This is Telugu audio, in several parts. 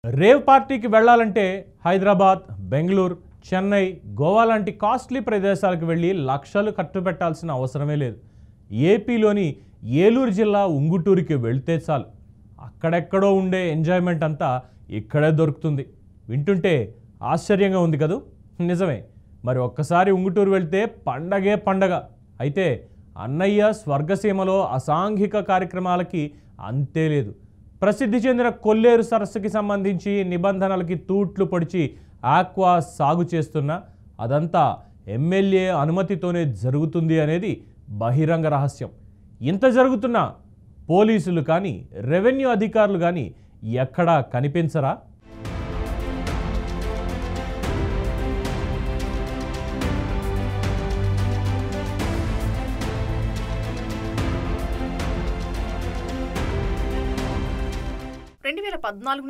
రేవ్ పార్టీకి వెళ్లాలంటే హైదరాబాద్, బెంగళూరు, చెన్నై, గోవా లాంటి కాస్ట్లీ ప్రదేశాలకు వెళ్ళి లక్షలు ఖర్చు పెట్టాల్సిన అవసరమే లేదు. ఏపీలోని ఏలూరు జిల్లా ఉంగుటూరుకి వెళ్తే చాలు. అక్కడెక్కడో ఉండే ఎంజాయ్మెంట్ అంతా ఇక్కడే దొరుకుతుంది. వింటుంటే ఆశ్చర్యంగా ఉంది కదూ? నిజమే. మరి ఒక్కసారి ఉంగుటూరు వెళ్తే పండగే పండగ. అయితే అన్నయ్య స్వర్గసీమలో అసాంఘిక కార్యక్రమాలకి అంతే లేదు. ప్రసిద్ధి చెందిన కొల్లేరు సరస్సుకి సంబంధించి నిబంధనలకి తూట్లు పొడిచి ఆక్వా సాగు చేస్తున్నా అదంతా ఎమ్మెల్యే అనుమతితోనే జరుగుతుంది అనేది బహిరంగ రహస్యం. ఇంత జరుగుతున్నా పోలీసులు కానీ రెవెన్యూ అధికారులు కానీ ఎక్కడా కనిపించరా?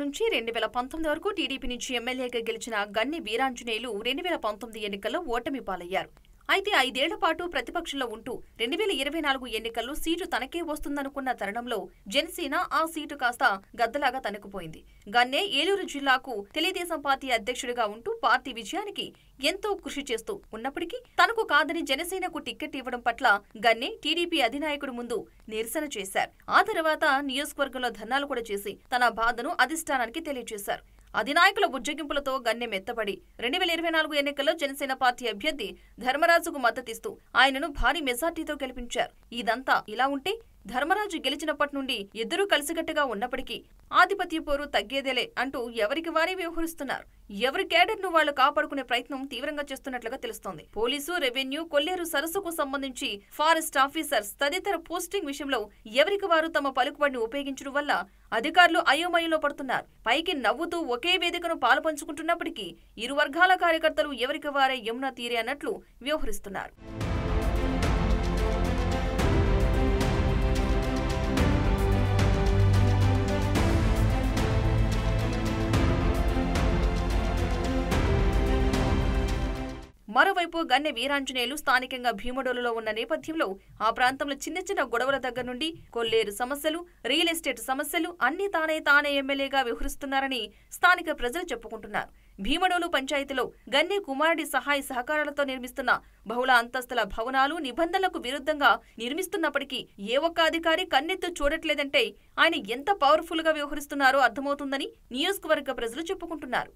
నుంచి 2019 వరకు టీడీపీ నుంచి ఎమ్మెల్యేగా గెలిచిన గన్ని వీరాంజనేయులు 2019 ఎన్నికల్లో ఓటమి పాలయ్యారు. అయితే 5 ఏళ్ల పాటు ప్రతిపక్షంలో ఉంటూ 2024 ఎన్నికల్లో సీటు తనకే వస్తుందనుకున్న తరుణంలో జనసేన ఆ సీటు కాస్త గద్దలాగా తనుకుపోయింది. గన్నే ఏలూరు జిల్లాకు తెలుగుదేశం పార్టీ అధ్యక్షుడిగా ఉంటూ పార్టీ విజయానికి ఎంతో కృషి చేస్తూ ఉన్నప్పటికీ తనకు కాదని జనసేనకు టికెట్ ఇవ్వడం పట్ల గన్నే టీడీపీ అధినాయకుడు ముందు నిరసన చేశారు. ఆ తర్వాత నియోజకవర్గంలో ధర్నాలు కూడా చేసి తన బాధను అధిష్టానానికి తెలియజేశారు. అధినాయకుల బుజ్జగింపులతో గన్నె మెత్తబడి 2024 ఎన్నికల్లో జనసేన పార్టీ అభ్యర్థి ధర్మరాజుకు మద్దతిస్తూ ఆయనను భారీ మెజార్టీతో గెలిపించారు. ఇదంతా ఇలా ఉంటే ధర్మరాజు గెలిచినప్పటి నుండి ఇద్దరూ కలిసికట్టుగా ఉన్నప్పటికీ ఆధిపత్య పోరు తగ్గేదేలే అంటూ ఎవరికి వారే వ్యవహరిస్తున్నారు. ఎవరి కేడర్ను వాళ్లు కాపాడుకునే ప్రయత్నం తీవ్రంగా చేస్తున్నట్లుగా తెలుస్తోంది. పోలీసు, రెవెన్యూ, కొల్లేరు సరస్సుకు సంబంధించి ఫారెస్ట్ ఆఫీసర్స్ తదితర పోస్టింగ్ విషయంలో ఎవరికి వారు తమ పలుకుబడిని ఉపయోగించడం వల్ల అధికారులు అయోమయంలో పడుతున్నారు. పైకి నవ్వుతూ ఒకే వేదికను పాలుపంచుకుంటున్నప్పటికీ ఇరు వర్గాల కార్యకర్తలు ఎవరికి వారే యమునా తీరే అన్నట్లు వ్యవహరిస్తున్నారు. మరోవైపు గన్నె వీరాంజనేయులు స్థానికంగా భీమడోలులో ఉన్న నేపథ్యంలో ఆ ప్రాంతంలో చిన్న చిన్న గొడవల దగ్గర నుండి కొల్లేరు సమస్యలు, రియల్ ఎస్టేట్ సమస్యలు అన్ని తానే ఎమ్మెల్యేగా వ్యవహరిస్తున్నారని స్థానిక ప్రజలు చెప్పుకుంటున్నారు. భీమడోలు పంచాయతీలో గన్నె కుమారుడి సహాయ సహకారాలతో నిర్మిస్తున్న బహుళ అంతస్తుల భవనాలు నిబంధనలకు విరుద్ధంగా నిర్మిస్తున్నప్పటికీ ఏ ఒక్క అధికారి కన్నెత్తు చూడట్లేదంటే ఆయన ఎంత పవర్ఫుల్ గా వ్యవహరిస్తున్నారో అర్థమవుతుందని నియోజకవర్గ ప్రజలు చెప్పుకుంటున్నారు.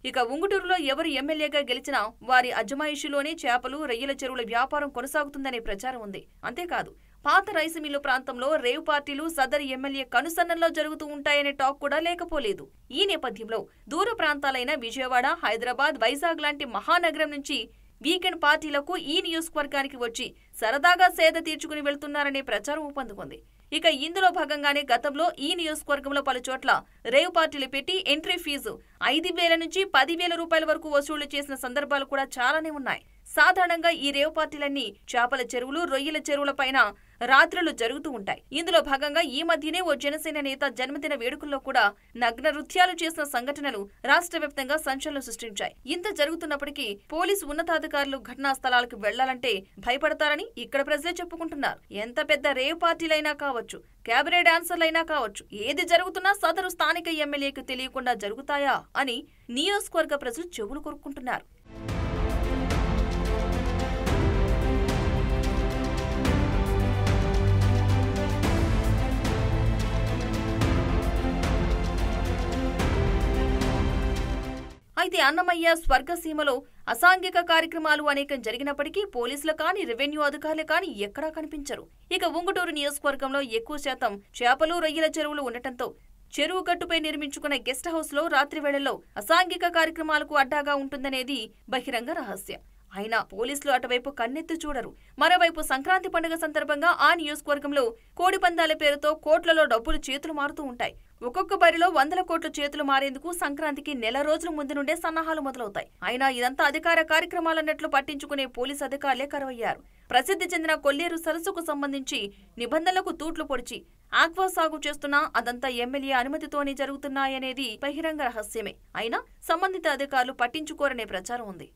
ఇక ఉంగుటూరులో ఎవరు ఎమ్మెల్యేగా గెలిచినా వారి అజమాయిషీలోనే చేపలు, రొయ్యల చెరువుల వ్యాపారం కొనసాగుతుందనే ప్రచారం ఉంది. అంతేకాదు పాత రైసు మిల్లు ప్రాంతంలో రేవ్ పార్టీలు సదరు ఎమ్మెల్యే కనుసన్నల్లో జరుగుతూ ఉంటాయనే టాక్ కూడా లేకపోలేదు. ఈ నేపథ్యంలో దూర ప్రాంతాలైన విజయవాడ, హైదరాబాద్, వైజాగ్ లాంటి మహానగరం నుంచి వీకెండ్ పార్టీలకు ఈ నియోజకవర్గానికి వచ్చి సరదాగా సేద తీర్చుకుని వెళ్తున్నారనే ప్రచారం ఊపందుకుంది. ఇక ఇందులో భాగంగానే గతంలో ఈ నియోజకవర్గంలో పలుచోట్ల రేవ్ పార్టీలు పెట్టి ఎంట్రీ ఫీజు 5,000 నుంచి 10,000 రూపాయల వరకు వసూలు చేసిన సందర్భాలు కూడా చాలానే ఉన్నాయి. సాధారణంగా ఈ రేవ్ పార్టీలన్నీ చేపల చెరువులు, రొయ్యల చెరువుల పైన రాత్రులు జరుగుతూ ఉంటాయి. ఇందులో భాగంగా ఈ మధ్యనే ఓ జనసేన నేత జన్మదిన వేడుకల్లో కూడా నగ్న నృత్యాలు చేసిన సంఘటనలు రాష్ట్ర వ్యాప్తంగా సంచలనం సృష్టించాయి. ఇంత జరుగుతున్నప్పటికీ పోలీసు ఉన్నతాధికారులు ఘటనా స్థలాలకు వెళ్లాలంటే భయపడతారని ఇక్కడ ప్రజలే చెప్పుకుంటున్నారు. ఎంత పెద్ద రేవ్ పార్టీలైనా కావచ్చు, క్యాబరే డాన్సర్లైనా కావచ్చు, ఏది జరుగుతున్నా సదరు స్థానిక ఎమ్మెల్యేకు తెలియకుండా జరుగుతాయా అని నియోజకవర్గ ప్రజలు చెవులు కొరుక్కుంటున్నారు. అయితే అన్నమయ్య స్వర్గసీమలో అసాంఘిక కార్యక్రమాలు అనేకం జరిగినప్పటికీ పోలీసులు కానీ రెవెన్యూ అధికారులు కానీ ఎక్కడా కనిపించరు. ఇక ఉంగుటూరు నియోజకవర్గంలో ఎక్కువ శాతం చేపలు, రొయ్యల చెరువులు ఉండటంతో చెరువు గట్టుపై నిర్మించుకున్న గెస్ట్ హౌస్ లో రాత్రి వేళల్లో అసాంఘిక కార్యక్రమాలకు అడ్డాగా ఉంటుందనేది బహిరంగ రహస్యం. అయినా పోలీసులు అటువైపు కన్నెత్తి చూడరు. మరోవైపు సంక్రాంతి పండుగ సందర్భంగా ఆ నియోజకవర్గంలో కోడి పందాల పేరుతో కోట్లలో డబ్బులు చేతులు మారుతూ ఉంటాయి. ఒక్కొక్క బరిలో 100 కోట్ల చేతులు మారేందుకు సంక్రాంతికి నెల రోజుల ముందు నుండే సన్నాహాలు మొదలవుతాయి. అయినా ఇదంతా అధికార కార్యక్రమాలన్నట్లు పట్టించుకునే పోలీసు అధికారులే కరువయ్యారు. ప్రసిద్ధి చెందిన కొల్లేరు సరస్సుకు సంబంధించి నిబంధనలకు తూట్లు పొడిచి ఆక్వా సాగు చేస్తున్నా అదంతా ఎమ్మెల్యే అనుమతితోనే జరుగుతున్నాయనేది బహిరంగ రహస్యమే. అయినా సంబంధిత అధికారులు పట్టించుకోరనే ప్రచారం ఉంది.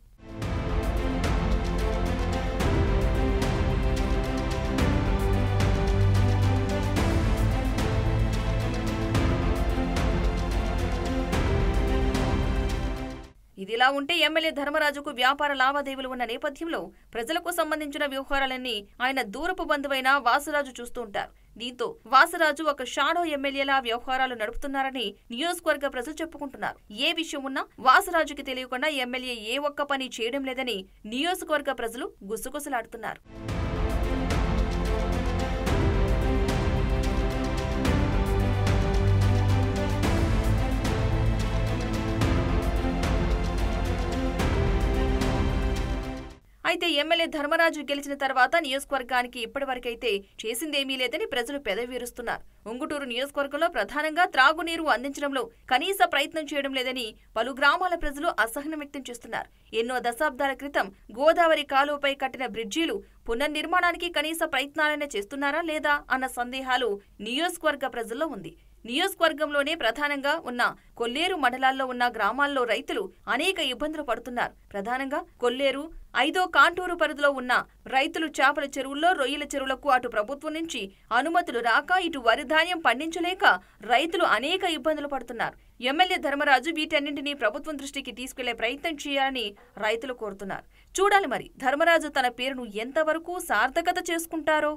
ఇదిలా ఉంటే ఎమ్మెల్యే ధర్మరాజుకు వ్యాపార లావాదేవీలు ఉన్న నేపథ్యంలో ప్రజలకు సంబంధించిన వ్యవహారాలన్నీ ఆయన దూరపు బంధువైన వాసరాజు చూస్తూ ఉంటారు. దీంతో వాసరాజు ఒక షాడో ఎమ్మెల్యేలా వ్యవహారాలు నడుపుతున్నారని నియోజకవర్గ ప్రజలు చెప్పుకుంటున్నారు. ఏ విషయం ఉన్నా వాసరాజుకి తెలియకుండా ఎమ్మెల్యే ఏ ఒక్క పని చేయడం లేదని నియోజకవర్గ ప్రజలు గుసగుసలాడుతున్నారు. అయితే ఎమ్మెల్యే ధర్మరాజు గెలిచిన తర్వాత నియోజకవర్గానికి ఇప్పటివరకైతే చేసిందేమీ లేదని ప్రజలు పెదవిరుస్తున్నారు. ఉంగుటూరు నియోజకవర్గంలో ప్రధానంగా త్రాగునీరు అందించడంలో కనీస ప్రయత్నం చేయడం లేదని పలు గ్రామాల ప్రజలు అసహనం వ్యక్తం చేస్తున్నారు. ఎన్నో దశాబ్దాల క్రితం గోదావరి కాలువపై కట్టిన బ్రిడ్జీలు పునర్నిర్మాణానికి కనీస ప్రయత్నాలైనా చేస్తున్నారా లేదా అన్న సందేహాలు నియోజకవర్గ ప్రజల్లో ఉంది. నియోజకవర్గంలోనే ప్రధానంగా ఉన్న కొల్లేరు మండలాల్లో ఉన్న గ్రామాల్లో రైతులు అనేక ఇబ్బందులు పడుతున్నారు. ప్రధానంగా కొల్లేరు 5వ కాంటూరు పరిధిలో ఉన్న రైతులు చేపల చెరువుల్లో రొయ్యల చెరువులకు అటు ప్రభుత్వం నుంచి అనుమతులు రాక ఇటు వరి ధాన్యం పండించలేక రైతులు అనేక ఇబ్బందులు పడుతున్నారు. ఎమ్మెల్యే ధర్మరాజు వీటన్నింటినీ ప్రభుత్వం దృష్టికి తీసుకెళ్లే ప్రయత్నం చేయాలని రైతులు కోరుతున్నారు. చూడాలి మరి ధర్మరాజు తన పేరును ఎంతవరకు సార్థకత చేసుకుంటారో.